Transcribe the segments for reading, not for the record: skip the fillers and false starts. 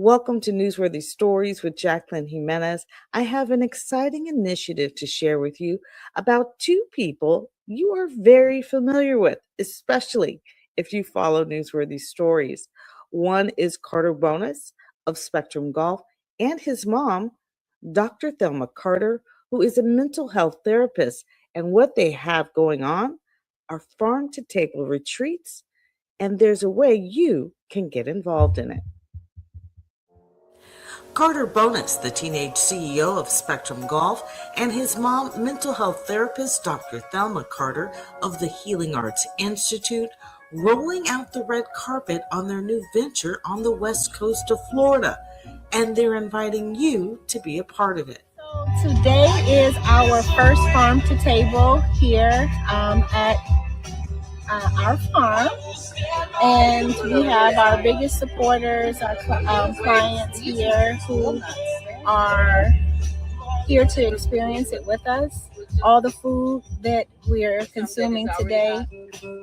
Welcome to Newsworthy Stories with Jacqueline Jimenez. I have an exciting initiative to share with you about two people you are very familiar with, especially if you follow Newsworthy Stories. One is Carter Bonus of Spectrum Golf and his mom, Dr. Thelma Carter, who is a mental health therapist. And what they have going on are farm to table retreats, and there's a way you can get involved in it. Carter Bonus, the teenage CEO of Spectrum Golf, and his mom, mental health therapist Dr. Thelma Carter of the Healing Arts Institute, rolling out the red carpet on their new venture on the west coast of Florida. And they're inviting you to be a part of it. So today is our first farm to table here at our farm, and we have our biggest supporters, our clients here who are here to experience it with us. All the food that we're consuming today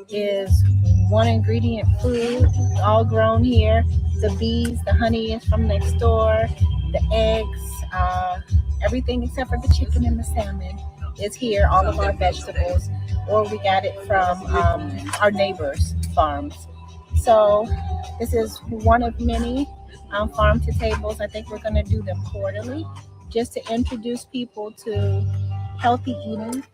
is one ingredient food, all grown here. The bees, the honey is from next door, the eggs, everything except for the chicken and the salmon is here, all of our vegetables, or we got it from our neighbors' farms. So this is one of many farm to tables. I think we're going to do them quarterly just to introduce people to healthy eating.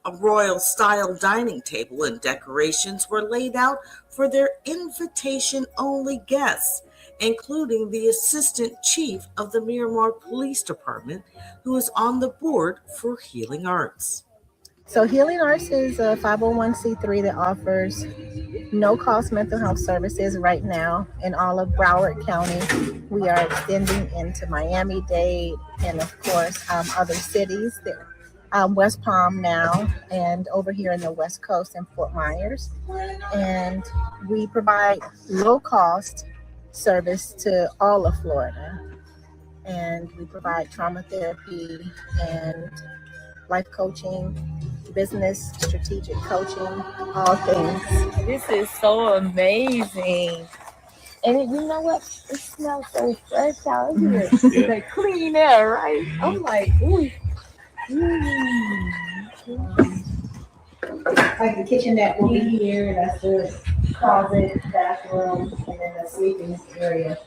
A royal style dining table and decorations were laid out for their invitation only guests, including the assistant chief of the Miramar Police Department, who is on the board for Healing Arts. So Healing Arts is a 501c3 that offers no-cost mental health services right now in all of Broward County. We are extending into Miami-Dade and, of course, other cities, West Palm now, and over here in the West Coast in Fort Myers. And we provide low-cost service to all of Florida. And we provide trauma therapy and life coaching, business, strategic coaching, all things. This is so amazing. And you know what? It smells so fresh out here. It's like clean air, right? I'm like, ooh. Like the kitchenette will be here. That's the closet, bathroom, and then the sleeping area.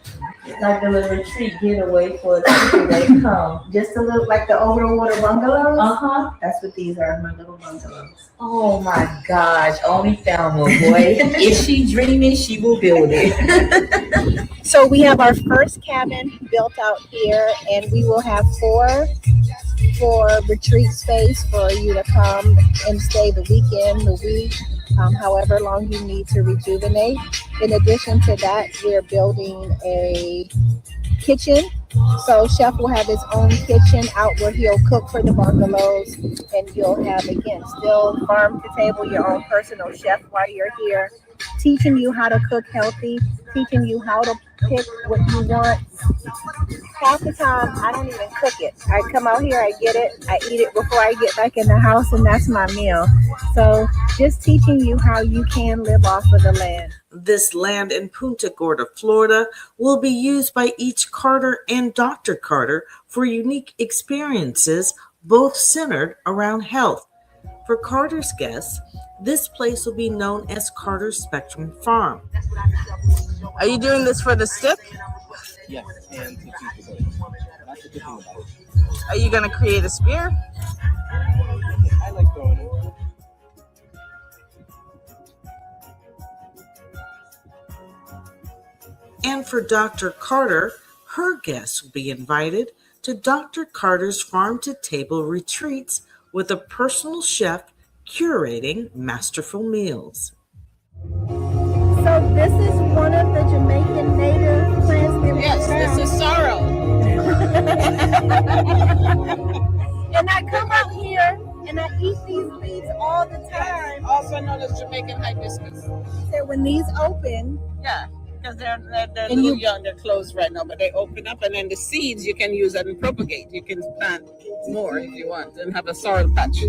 It's like a little retreat getaway for the people that come. Just to look like the over the water bungalows. That's what these are, my little bungalows. Oh my gosh, only Thelma, boy. If she dreaming, she will build it. So we have our first cabin built out here, and we will have four for retreat space for you to come and stay the weekend, the week, however long you need to rejuvenate. In addition to that, we're building a kitchen. So Chef will have his own kitchen out where he'll cook for the bungalows, and you'll have, again, still farm to table, your own personal chef while you're here, teaching you how to cook healthy, teaching you how to pick what you want. Half the time, I don't even cook it. I come out here, I get it, I eat it before I get back in the house, and that's my meal. So just teaching you how you can live off of the land. This land in Punta Gorda, Florida, will be used by each Carter and Dr. Carter for unique experiences, both centered around health. For Carter's guests, this place will be known as Carter Spectrum Farm. Are you doing this for the stick? Yes, and to keep it going. That's the good thing about it. Are you going to create a spear? I like throwing it. And for Dr. Carter, her guests will be invited to Dr. Carter's Farm to Table retreats with a personal chef curating masterful meals. So this is one of the Jamaican native plants that we Yes, found. this is sorrow. And I come out here and I eat these leaves all the time. Also known as Jamaican hibiscus. So when these open, Yeah, because they're And little you- young, they're closed right now, but they open up, and then the seeds you can use and propagate. You can plant more if you want and have a sorrel patch.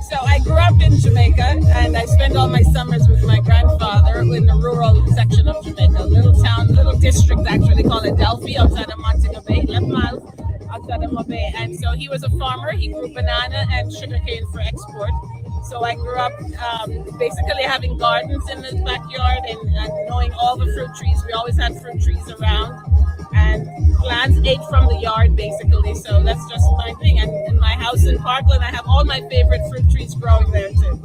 So I grew up in Jamaica, and I spent all my summers with my grandfather in the rural section of Jamaica, little town, little district actually called Adelphi, outside of Montego Bay, 11 miles outside of Mobay. And so he was a farmer. He grew banana and sugarcane for export. So I grew up basically having gardens in the backyard and knowing all the fruit trees. We always had fruit trees around, and plants ate from the yard basically. So that's just my thing. And in my house in Parkland, I have all my favorite fruit trees growing there too.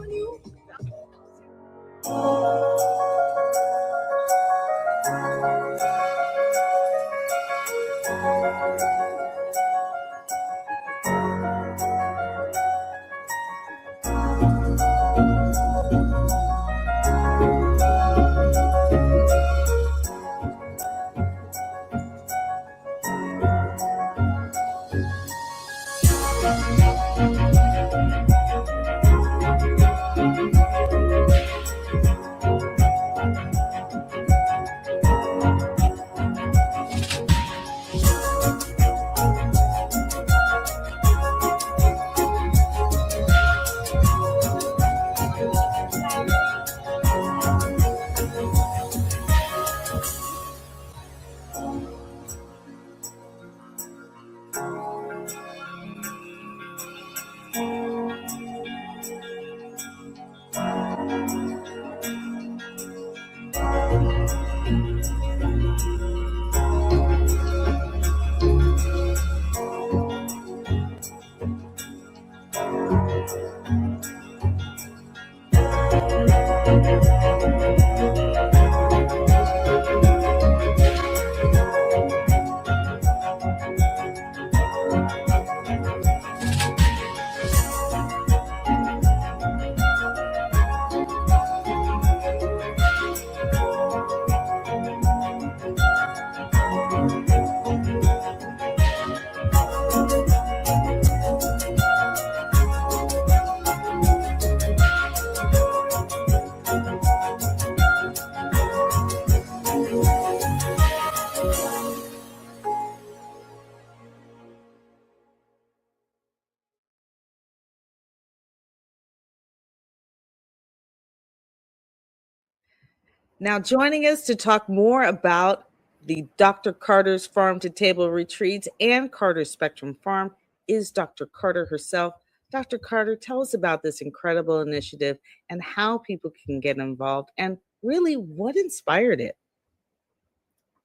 Now, joining us to talk more about the Dr. Carter's Farm to Table retreats and Carter Spectrum Farm is Dr. Carter herself. Dr. Carter, tell us about this incredible initiative and how people can get involved and really what inspired it.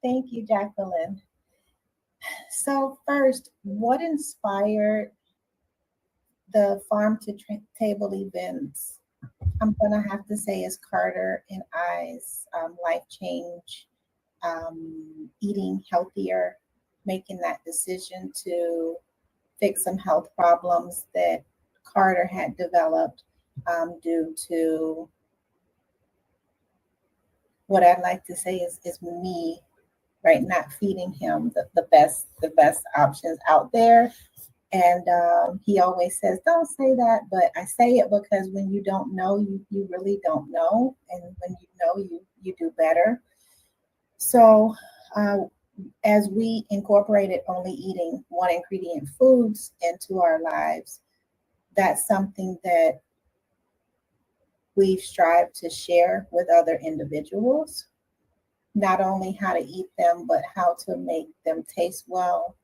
Thank you, Jacqueline. So first, what inspired the farm to table events? I'm gonna have to say is Carter and I's life change, eating healthier, making that decision to fix some health problems that Carter had developed due to what I'd like to say is me, right? Not feeding him the best options out there. And he always says, don't say that, but I say it because when you don't know, you really don't know. And when you know, you do better. So as we incorporated only eating one ingredient foods into our lives, that's something that we've strived to share with other individuals, not only how to eat them, but how to make them taste well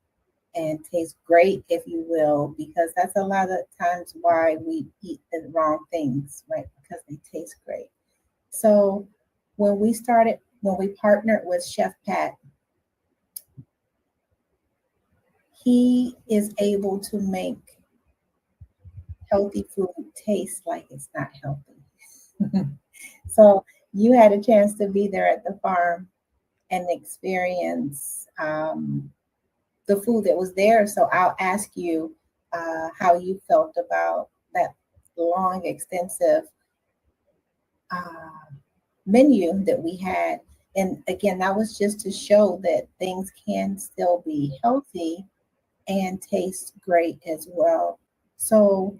and taste great, if you will, because that's a lot of times why we eat the wrong things, right? Because they taste great. So when we partnered with Chef Pat, he is able to make healthy food taste like it's not healthy. So you had a chance to be there at the farm and experience the food that was there. So I'll ask you how you felt about that long, extensive menu that we had. And again, that was just to show that things can still be healthy and taste great as well. So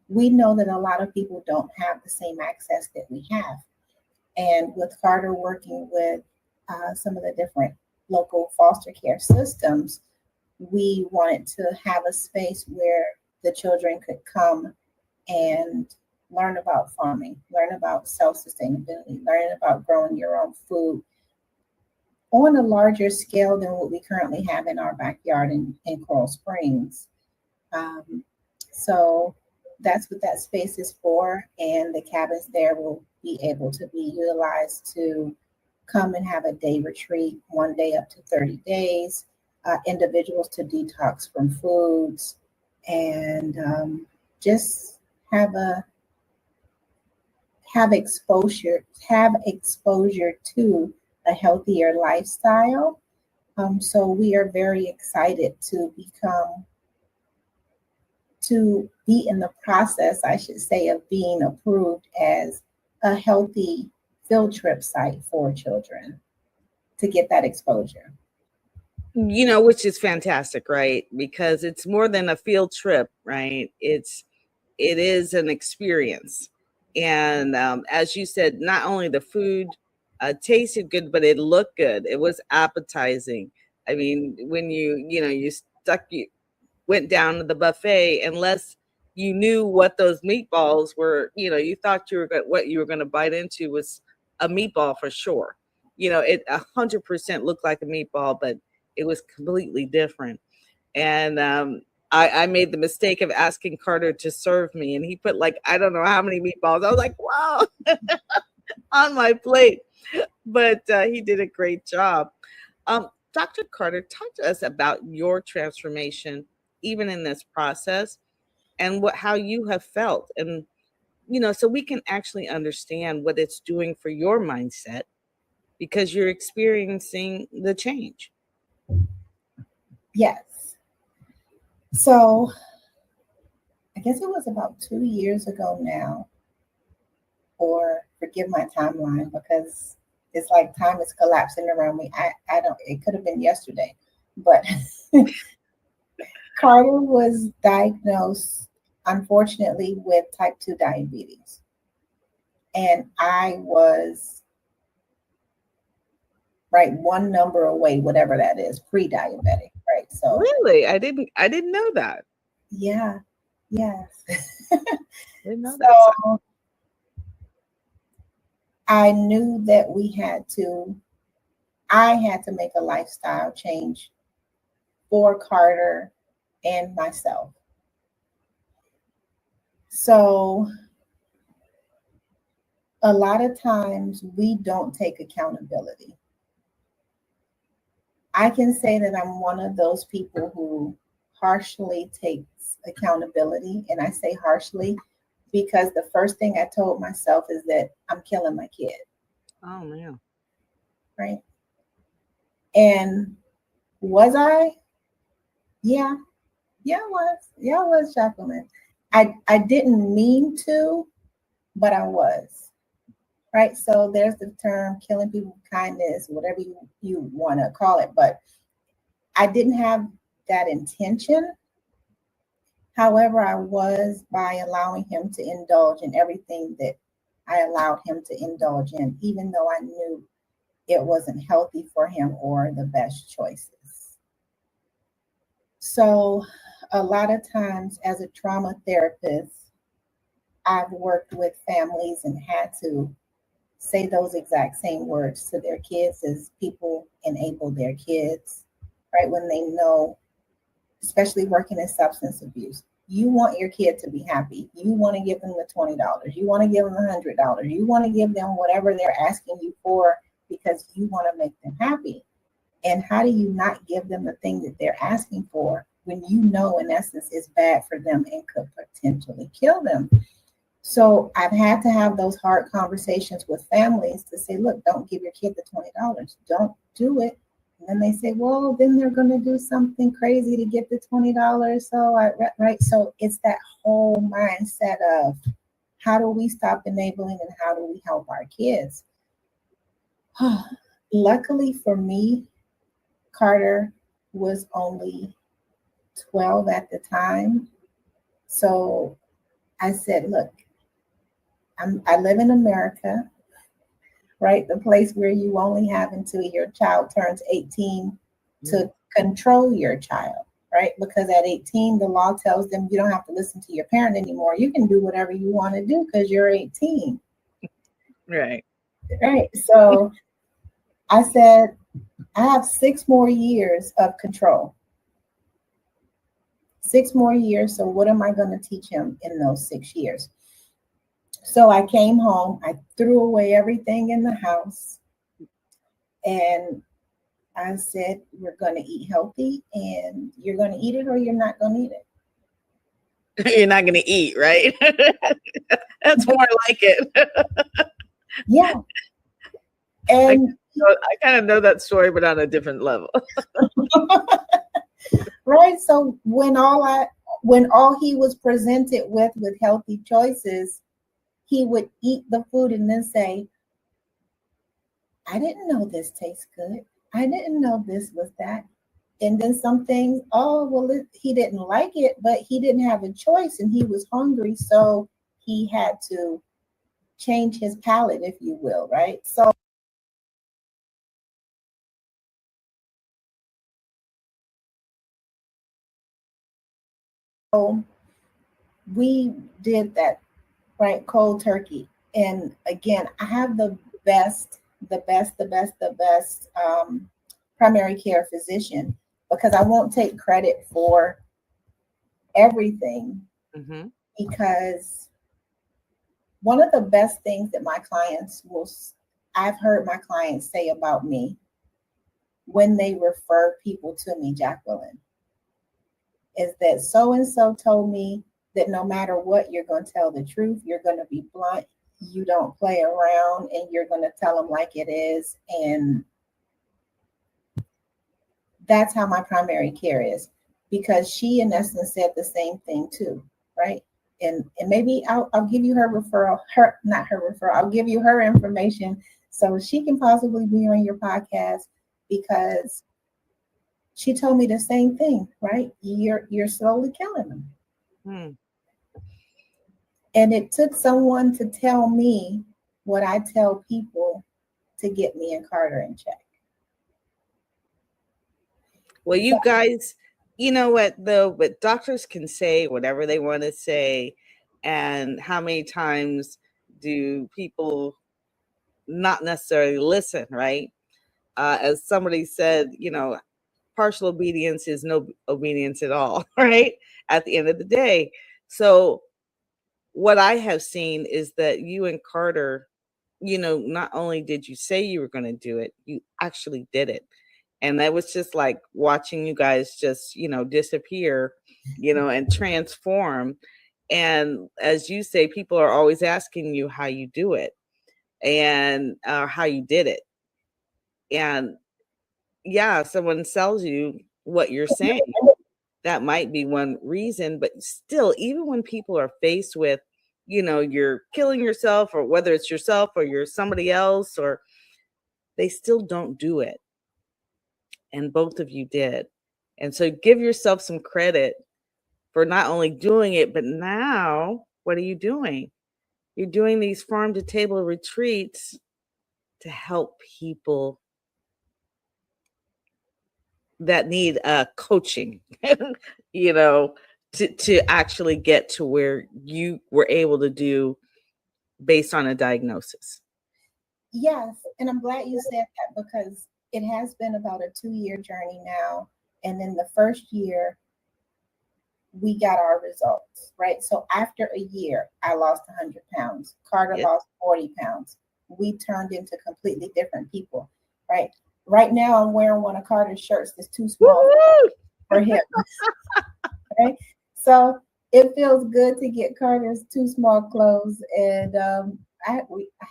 we know that a lot of people don't have the same access that we have. And with Carter working with some of the different local foster care systems, we wanted to have a space where the children could come and learn about farming, learn about self-sustainability, learn about growing your own food on a larger scale than what we currently have in our backyard in Coral Springs. So that's what that space is for. And the cabins there will be able to be utilized to come and have a day retreat, 1 day up to 30 days, individuals to detox from foods, and just have exposure to a healthier lifestyle. So we are very excited to be in the process, I should say, of being approved as a healthy field trip site for children to get that exposure. Which is fantastic, right? Because it's more than a field trip, right? It is an experience. And as you said, not only the food tasted good, but it looked good. It was appetizing. I mean, when you went down to the buffet, unless you knew what those meatballs were, you thought what you were going to bite into was a meatball for sure. It 100% looked like a meatball, but it was completely different. And I made the mistake of asking Carter to serve me, and he put like, I don't know how many meatballs. I was like, wow, on my plate. But he did a great job. Dr. Carter, talk to us about your transformation, even in this process, and how you have felt. And, so we can actually understand what it's doing for your mindset, because you're experiencing the change. Yes. So I guess it was about 2 years ago now, or forgive my timeline because it's like time is collapsing around me. I don't, it could have been yesterday, but Carter was diagnosed, unfortunately, with type 2 diabetes. And I was one number away, whatever that is, pre-diabetic, right? So really, I didn't know that. Yeah, yes. Didn't know that. So I knew that I had to make a lifestyle change for Carter and myself. So a lot of times we don't take accountability. I can say that I'm one of those people who harshly takes accountability, and I say harshly because the first thing I told myself is that I'm killing my kid. Oh man. Right. And was I? Yeah, I was, Jacqueline. I didn't mean to, but I was. Right. So there's the term killing people with kindness, whatever you want to call it. But I didn't have that intention. However, I was, by allowing him to indulge in everything that I allowed him to indulge in, even though I knew it wasn't healthy for him or the best choices. So a lot of times as a trauma therapist, I've worked with families and had to say those exact same words to their kids as people enable their kids, right? When they know, especially working in substance abuse, you want your kid to be happy. You want to give them the $20. You want to give them the $100. You want to give them whatever they're asking you for because you want to make them happy. And how do you not give them the thing that they're asking for when you know, in essence, it's bad for them and could potentially kill them? So I've had to have those hard conversations with families to say, look, don't give your kid the $20. Don't do it. And then they say, well, then they're going to do something crazy to get the $20. So it's that whole mindset of how do we stop enabling and how do we help our kids? Luckily for me, Carter was only 12 at the time. So I said, look, I live in America, right? The place where you only have until your child turns 18 to control your child, right? Because at 18, the law tells them you don't have to listen to your parent anymore. You can do whatever you want to do because you're 18. Right. Right. So I said, I have 6 more years of control. 6 more years. So what am I going to teach him in those 6 years? So I came home, I threw away everything in the house, and I said, we're going to eat healthy, and you're going to eat it or you're not going to eat it. You're not going to eat, right? That's more like it. Yeah. And I kind of know that story, but on a different level. right. So when all he was presented with healthy choices, he would eat the food and then say, I didn't know this tastes good. I didn't know this was that. And then some things, he didn't like it, but he didn't have a choice and he was hungry. So he had to change his palate, if you will, right? So we did that, right? Cold turkey. And again, I have the best primary care physician, because I won't take credit for everything, Mm-hmm. because one of the best things that I've heard my clients say about me when they refer people to me, Jacqueline, is that so-and-so told me that no matter what, you're going to tell the truth. You're going to be blunt. You don't play around, and you're going to tell them like it is. And that's how my primary care is, because she in essence said the same thing too, right? And maybe I'll give you her referral, I'll give you her information so she can possibly be on your podcast, because she told me the same thing, right? You're slowly killing them. Hmm. And it took someone to tell me what I tell people to get me and Carter in check. Well, you guys, you know what though, but doctors can say whatever they want to say, and how many times do people not necessarily listen, right? As somebody said, partial obedience is no obedience at all, right? At the end of the day. So what I have seen is that you and Carter, not only did you say you were going to do it, you actually did it. And that was just like watching you guys just, disappear, and transform. And as you say, people are always asking you how you do it and how you did it. And yeah, someone sells you what you're saying. That might be one reason, but still, even when people are faced with, you're killing yourself, or whether it's yourself or you're somebody else, or they still don't do it. And both of you did. And so give yourself some credit for not only doing it, but now what are you doing? You're doing these farm to table retreats to help people that need coaching, to actually get to where you were able to do based on a diagnosis. Yes, and I'm glad you said that, because it has been about a 2-year journey now. And in the first year, we got our results, right? So after a year, I lost 100 pounds. Carter lost 40 pounds. We turned into completely different people, right? Right now, I'm wearing one of Carter's shirts that's too small for him, right? So it feels good to get Carter's too small clothes. And I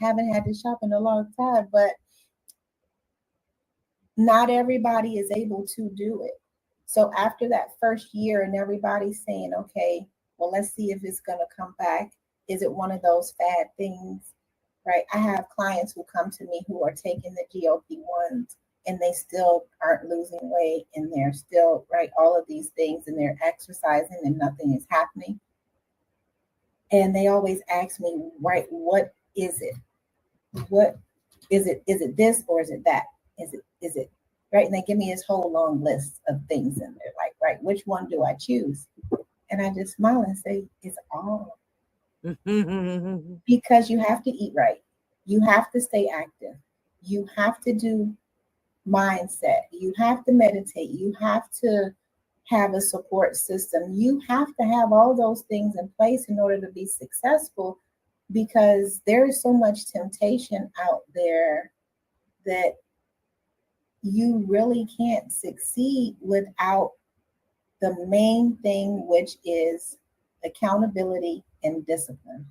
haven't had to shop in a long time, but not everybody is able to do it. So after that first year and everybody's saying, okay, well, let's see if it's going to come back. Is it one of those fad things, right? I have clients who come to me who are taking the GLP-1s and they still aren't losing weight, and they're still, right, all of these things, and they're exercising and nothing is happening. And they always ask me, right, what is it? What is it? Is it this or is it that? Is it right? And they give me this whole long list of things, and they're like, right, which one do I choose? And I just smile and say, it's all. Because you have to eat right. You have to stay active. You have to do mindset. You have to meditate. You have to have a support system. You have to have all those things in place in order to be successful, because there is so much temptation out there that you really can't succeed without the main thing, which is accountability and discipline.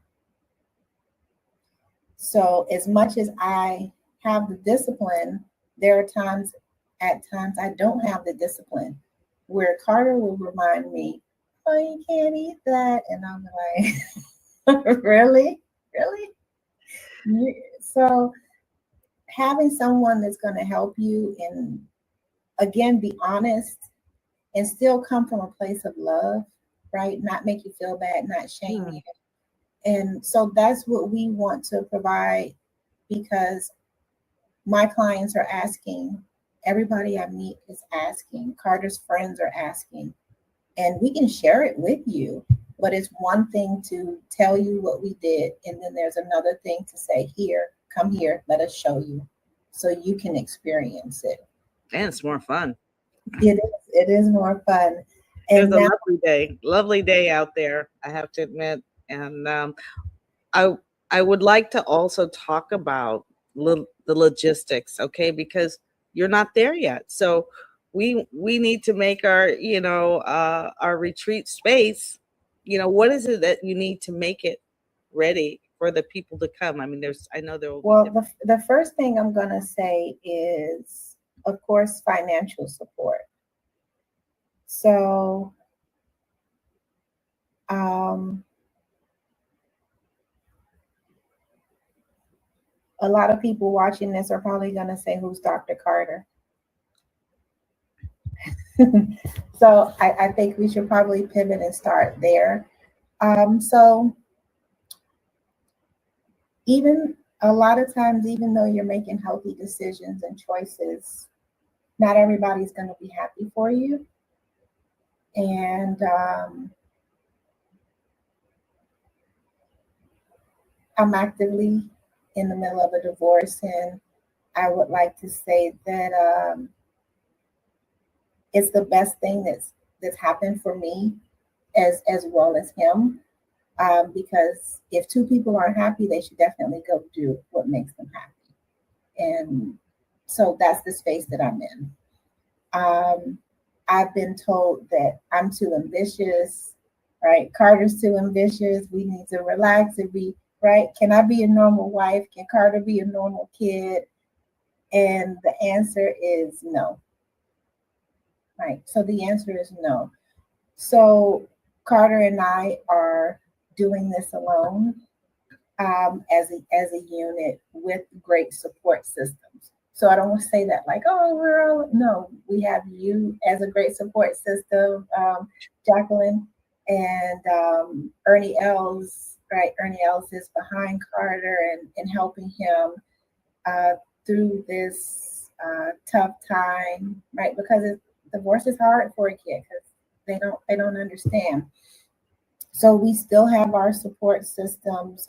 So as much as I have the discipline, there are times, at times I don't have the discipline, where Carter will remind me, oh, you can't eat that. And I'm like, really? So having someone that's going to help you and, again, be honest and still come from a place of love, right? Not make you feel bad, not shame you. And so that's what we want to provide, because my clients are asking, everybody I meet is asking, Carter's friends are asking, and we can share it with you. But it's one thing to tell you what we did, and then there's another thing to say, here, come here, let us show you, so you can experience it. And it's more fun. It is more fun. It was And a now, lovely day out there, I have to admit. And I I would like to also talk about the logistics, okay? Because you're not there yet, so we need to make our retreat space. What is it that you need to make it ready for the people to come? I mean, I know there will be well, different. the first thing I'm going to say is, of course, financial support. So, a lot of people watching this are probably going to say, who's Dr. Carter? So I think we should probably pivot and start there. So even a lot of times, even though you're making healthy decisions and choices, not everybody's going to be happy for you. And I'm actively in the middle of a divorce, and I would like to say that it's the best thing that's happened for me, as well as him. Because if two people aren't happy, they should definitely go do what makes them happy. And so that's the space that I'm in. I've been told that I'm too ambitious, right? Carter's too ambitious. We need to relax and be, right? Can I be a normal wife? Can Carter be a normal kid? And the answer is no. Right. So the answer is no. So Carter and I are doing this alone, as a unit with great support systems. So I don't want to say that like, oh, no, we have you as a great support system, Jacqueline, and Ernie Els, right? Ernie Els is behind Carter and helping him through this tough time, right? Because divorce is hard for a kid, because they don't understand. So we still have our support systems.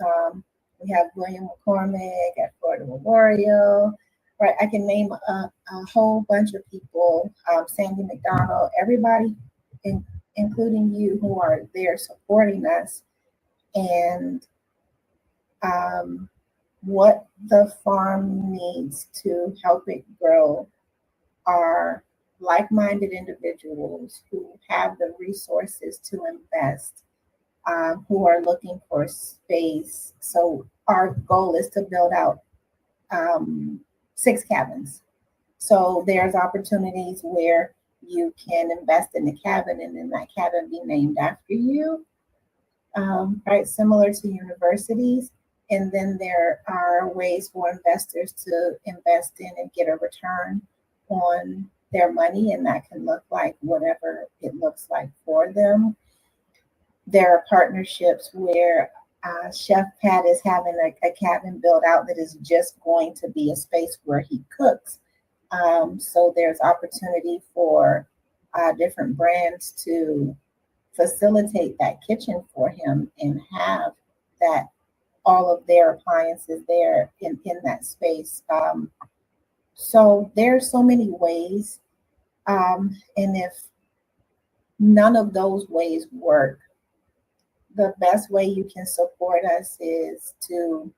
We have William McCormick at Florida Memorial, right? I can name a whole bunch of people, Sandy McDonald, everybody, including you, who are there supporting us. And what the farm needs to help it grow are like-minded individuals who have the resources to invest, who are looking for space. So our goal is to build out 6 cabins. So there's opportunities where you can invest in the cabin, and then that cabin be named after you, right? Similar to universities. And then there are ways for investors to invest in and get a return on their money, and that can look like whatever it looks like for them. There are partnerships where Chef Pat is having a cabin built out that is just going to be a space where he cooks, So there's opportunity for different brands to facilitate that kitchen for him and have that all of their appliances there in that space. So there's so many ways. And if none of those ways work, the best way you can support us is to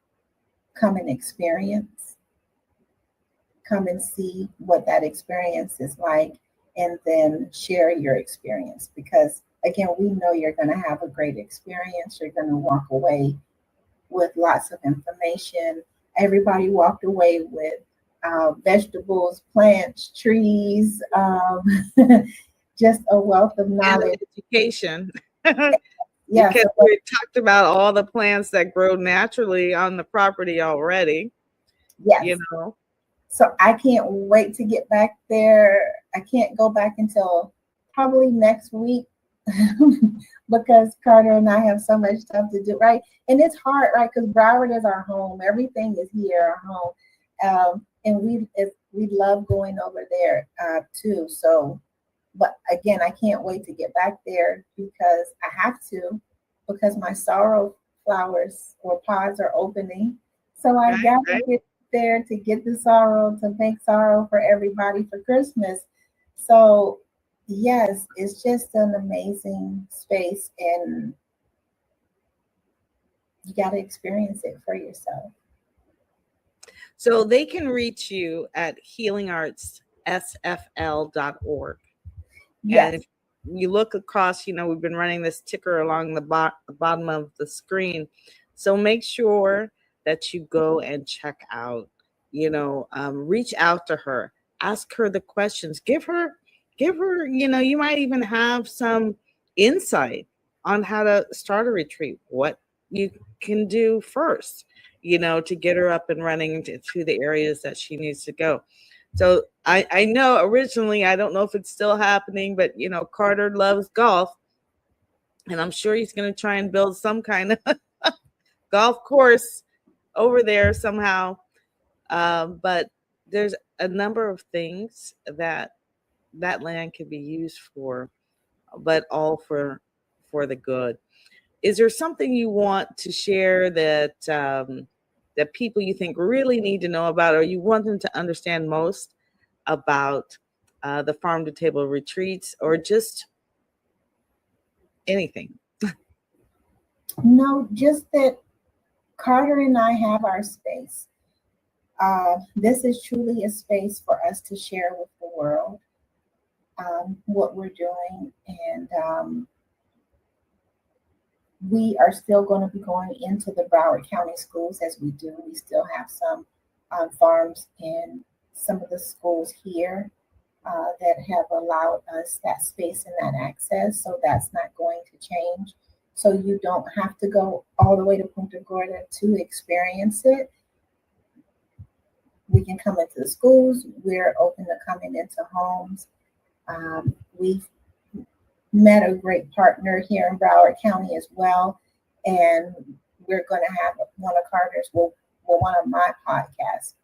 come and experience, come and see what that experience is like, and then share your experience. Because again, we know you're going to have a great experience. You're going to walk away with lots of information. Everybody walked away with vegetables, plants, trees, just a wealth of And knowledge. education. Yeah, Because so we talked about all the plants that grow naturally on the property already, yes. you know. So I can't wait to get back there. I can't go back until probably next week because Carter and I have so much stuff to do, right? And it's hard, right? Because Broward is our home. Everything is here, our home. And we love going over there too. So, but again, I can't wait to get back there because I have to, because my sorrel flowers or pods are opening. So I got to get there to get the sorrel, to make sorrel for everybody for Christmas. So yes, it's just an amazing space and you got to experience it for yourself. So they can reach you at healingartssfl.org. Yes. And if you look across, we've been running this ticker along the bottom of the screen. So make sure that you go and check out, reach out to her, ask her the questions, give her, you might even have some insight on how to start a retreat, what you can do first, to get her up and running to the areas that she needs to go. So I know originally, I don't know if it's still happening, but Carter loves golf, and I'm sure he's going to try and build some kind of golf course over there somehow. But there's a number of things that land can be used for, but all for the good. Is there something you want to share that that people you think really need to know about, or you want them to understand most about the farm to table retreats, or just anything? No, just that Carter and I have our space. This is truly a space for us to share with the world what we're doing. And we are still going to be going into the Broward County schools as we do. We still have some farms in some of the schools here that have allowed us that space and that access. So that's not going to change. So you don't have to go all the way to Punta Gorda to experience it. We can come into the schools. We're open to coming into homes. We've met a great partner here in Broward County as well. And we're going to have one of Carter's, one of my podcasts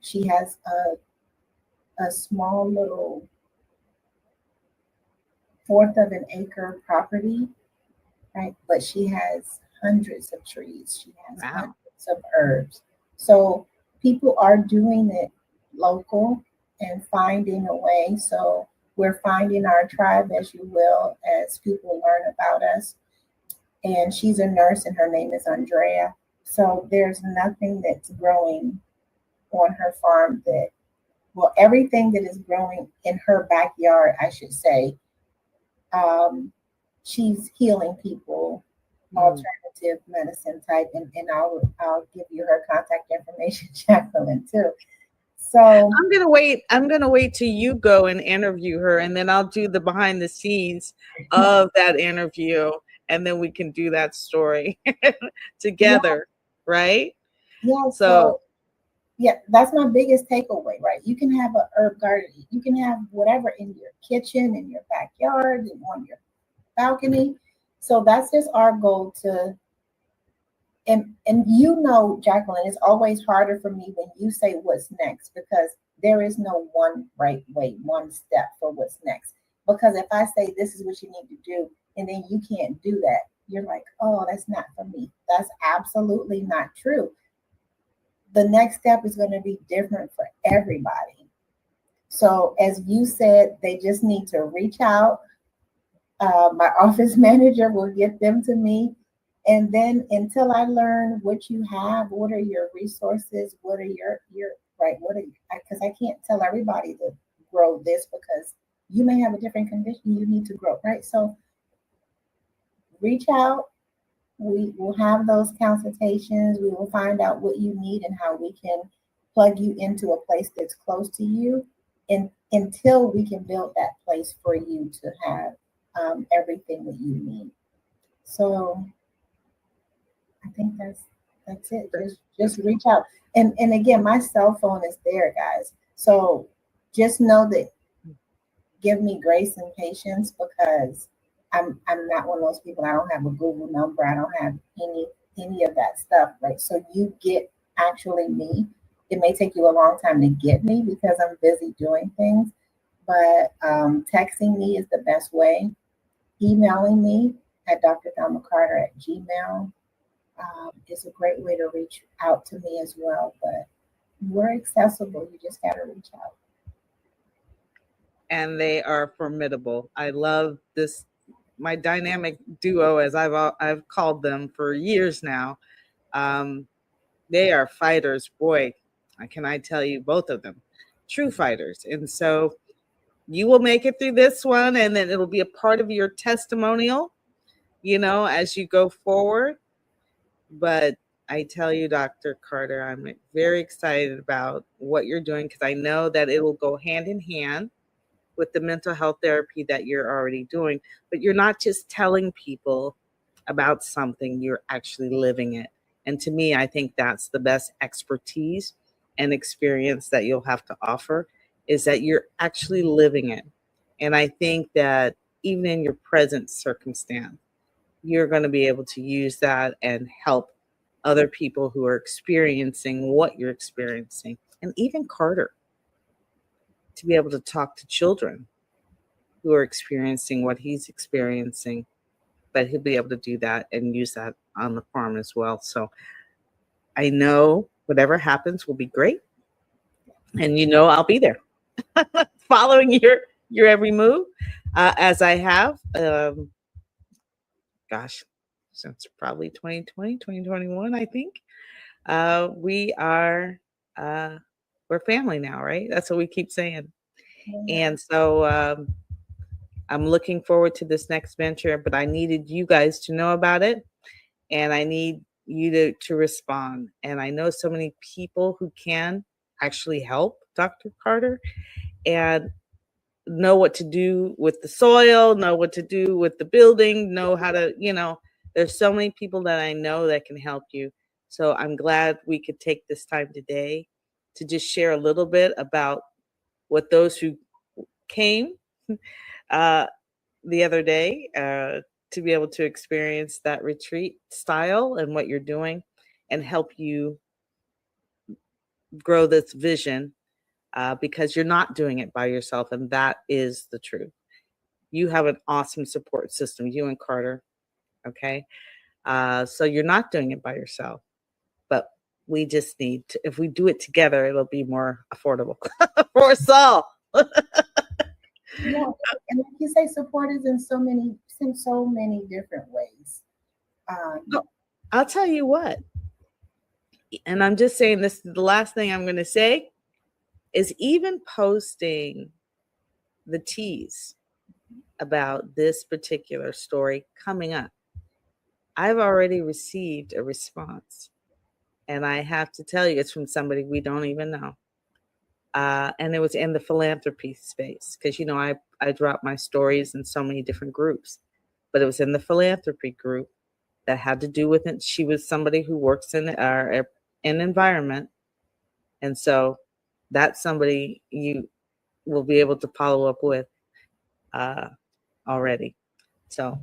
she has a small little 1/4 of an acre property, right? But she has hundreds of trees. She has hundreds of herbs. So people are doing it local and finding a way. So we're finding our tribe, as you will, as people learn about us. And she's a nurse and her name is Andrea. So there's nothing that's growing on her farm everything that is growing in her backyard, I should say, she's healing people, alternative medicine type, and I'll give you her contact information, Jacqueline, too. So I'm gonna wait till you go and interview her, and then I'll do the behind the scenes of that interview, and then we can do that story together, right? Yeah. So yeah, that's my biggest takeaway, right? You can have an herb garden. You can have whatever in your kitchen, in your backyard, and on your balcony. So that's just our goal, to and you know, Jacqueline, it's always harder for me when you say what's next, because there is no one right way, one step for what's next. Because if I say this is what you need to do, and then you can't do that, you're like, oh, that's not for me. That's absolutely not true. The next step is going to be different for everybody. So, as you said, they just need to reach out. My office manager will get them to me. And then until I learn what you have, what are your resources, what are your right, what are, because I can't tell everybody to grow this, because you may have a different condition you need to grow, right? So reach out. We will have those consultations. We will find out what you need and how we can plug you into a place that's close to you, and until we can build that place for you to have everything that you need. So I think that's it. Just reach out. And again, my cell phone is there, guys. So just know that, give me grace and patience, because I'm not one of those people. I don't have a Google number. I don't have any of that stuff, right? So you get actually me. It may take you a long time to get me because I'm busy doing things, but texting me is the best way. Emailing me at drthelmacarter@gmail is a great way to reach out to me as well. But we're accessible. You just got to reach out. And they are formidable. I love this, my dynamic duo, as I've called them for years now. They are fighters, boy. Can I tell you, both of them, true fighters. And so you will make it through this one, and then it'll be a part of your testimonial, as you go forward. But I tell you, Dr. Carter, I'm very excited about what you're doing, because I know that it will go hand in hand with the mental health therapy that you're already doing. But you're not just telling people about something, you're actually living it. And to me, I think that's the best expertise and experience that you'll have to offer, is that you're actually living it. And I think that even in your present circumstance, you're going to be able to use that and help other people who are experiencing what you're experiencing. And even Carter, to be able to talk to children who are experiencing what he's experiencing, but he'll be able to do that and use that on the farm as well. So I know whatever happens will be great. And I'll be there following your every move, as I have. Gosh, since probably 2020, 2021, I think. We are, we're family now, right? That's what we keep saying. And so I'm looking forward to this next venture, but I needed you guys to know about it, and I need you to respond. And I know so many people who can actually help Dr. Carter and know what to do with the soil, know what to do with the building, know how to, there's so many people that I know that can help you. So I'm glad we could take this time today to just share a little bit about what those who came the other day to be able to experience that retreat style and what you're doing, and help you grow this vision, because you're not doing it by yourself, and that is the truth. You have an awesome support system, you and Carter, okay? So you're not doing it by yourself, but we just need to, if we do it together, it'll be more affordable for us all. Yeah, and like you say, support is in so many different ways. I'll tell you what, and I'm just saying, this is the last thing I'm going to say, is even posting the tease about this particular story coming up, I've already received a response, and I have to tell you, it's from somebody we don't even know. And it was in the philanthropy space, because I drop my stories in so many different groups, but it was in the philanthropy group that had to do with it. She was somebody who works in environment, and so that's somebody you will be able to follow up with already. So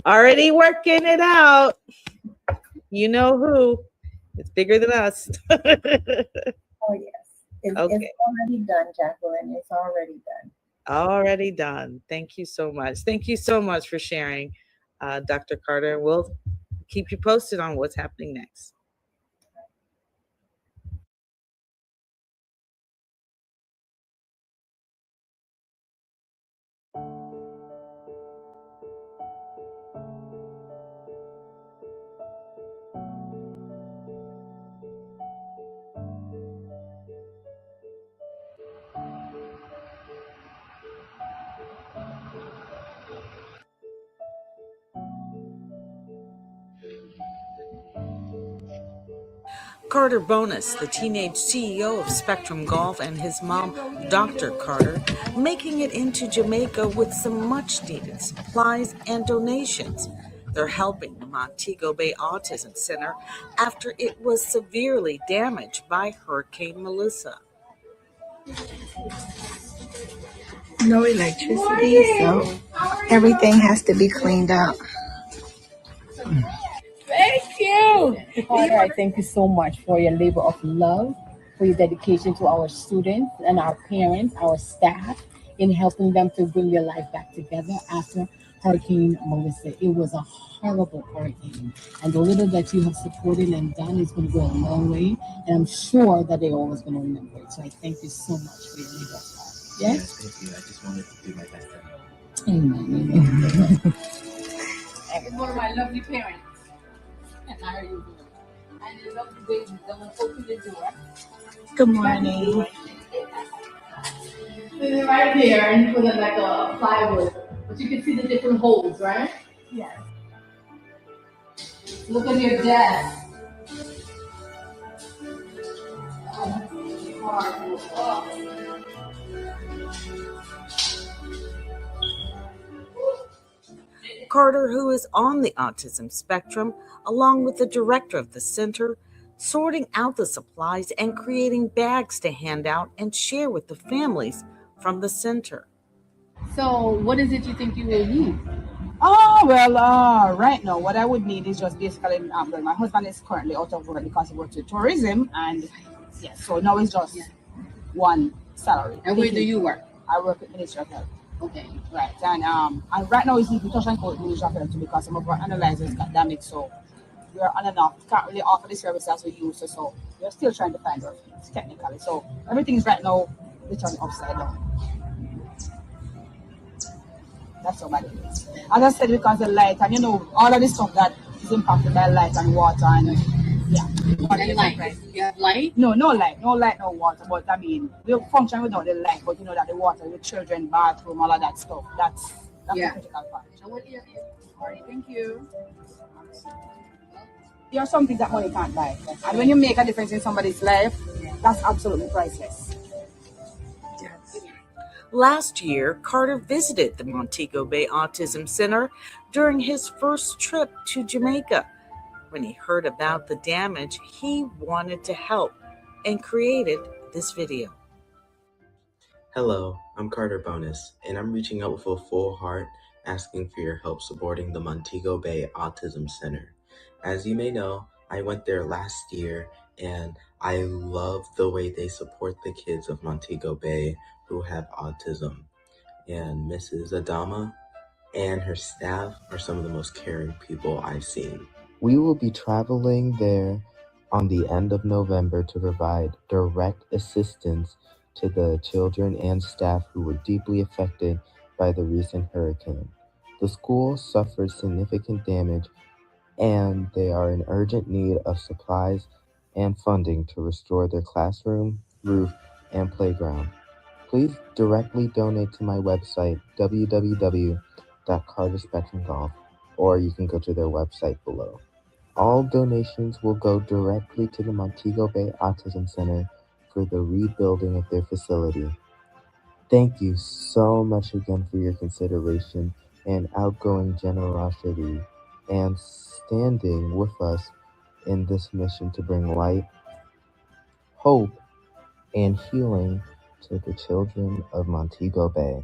already working it out. You know who? It's bigger than us. Oh, yes. It's Okay. already done, Jacqueline. It's already done. Already done. Thank you so much. Thank you so much for sharing, Dr. Carter. We'll keep you posted on what's happening next. Carter Bonus, the teenage CEO of Spectrum Golf, and his mom, Dr. Carter, making it into Jamaica with some much needed supplies and donations. They're helping the Montego Bay Autism Center after it was severely damaged by Hurricane Melissa. No electricity, so everything has to be cleaned out. Thank you. Carter, I thank you so much for your labor of love, for your dedication to our students and our parents, our staff, in helping them to bring their life back together after Hurricane Melissa. It was a horrible hurricane. And the little that you have supported and done is going to go a long way. And I'm sure that they're always going to remember it. So I thank you so much for your labor of love. Yes? Yes, thank you. I just wanted to do my best to help. Amen. Amen. It's one of my lovely parents. How are you doing? And you love the baby. Don't open the door. Good morning. Put it right there and put it like a plywood. But you can see the different holes, right? Yes. Look at your desk. Carter, who is on the autism spectrum, along with the director of the center, sorting out the supplies and creating bags to hand out and share with the families from the center. So, what is it you think you will need? Oh, well, right now, what I would need is just basically, well, my husband is currently out of work because he works with tourism, and yes, so now it's just one salary. And where do you work? I work at Ministry of Health. Okay. Right, and right now it's the touch and go with Ministry of Health too because some of our analyzers got damaged, so we're on and off. Can't really offer the service as we used to, so we're still trying to find our feet technically. So everything is right now literally upside down. That's how bad it is. As I said, because the light and all of the stuff that is impacted by light and water and yeah. And light. You have light? No light, no water. But I mean, we'll function without the light, but that the water, the children, bathroom, all of that stuff. That's the critical part. Thank you. There are some things that money can't buy. And when you make a difference in somebody's life, that's absolutely priceless. Last year, Carter visited the Montego Bay Autism Center during his first trip to Jamaica. When he heard about the damage, he wanted to help and created this video. Hello, I'm Carter Bonus, and I'm reaching out with a full heart asking for your help supporting the Montego Bay Autism Center. As you may know, I went there last year, and I love the way they support the kids of Montego Bay who have autism. And Mrs. Adama and her staff are some of the most caring people I've seen. We will be traveling there on the end of November to provide direct assistance to the children and staff who were deeply affected by the recent hurricane. The school suffered significant damage, and they are in urgent need of supplies and funding to restore their classroom, roof, and playground. Please directly donate to my website, www.carterspectrumgolf, or you can go to their website below. All donations will go directly to the Montego Bay Autism Center for the rebuilding of their facility. Thank you so much again for your consideration and outgoing generosity and standing with us in this mission to bring light, hope, and healing to the children of Montego Bay.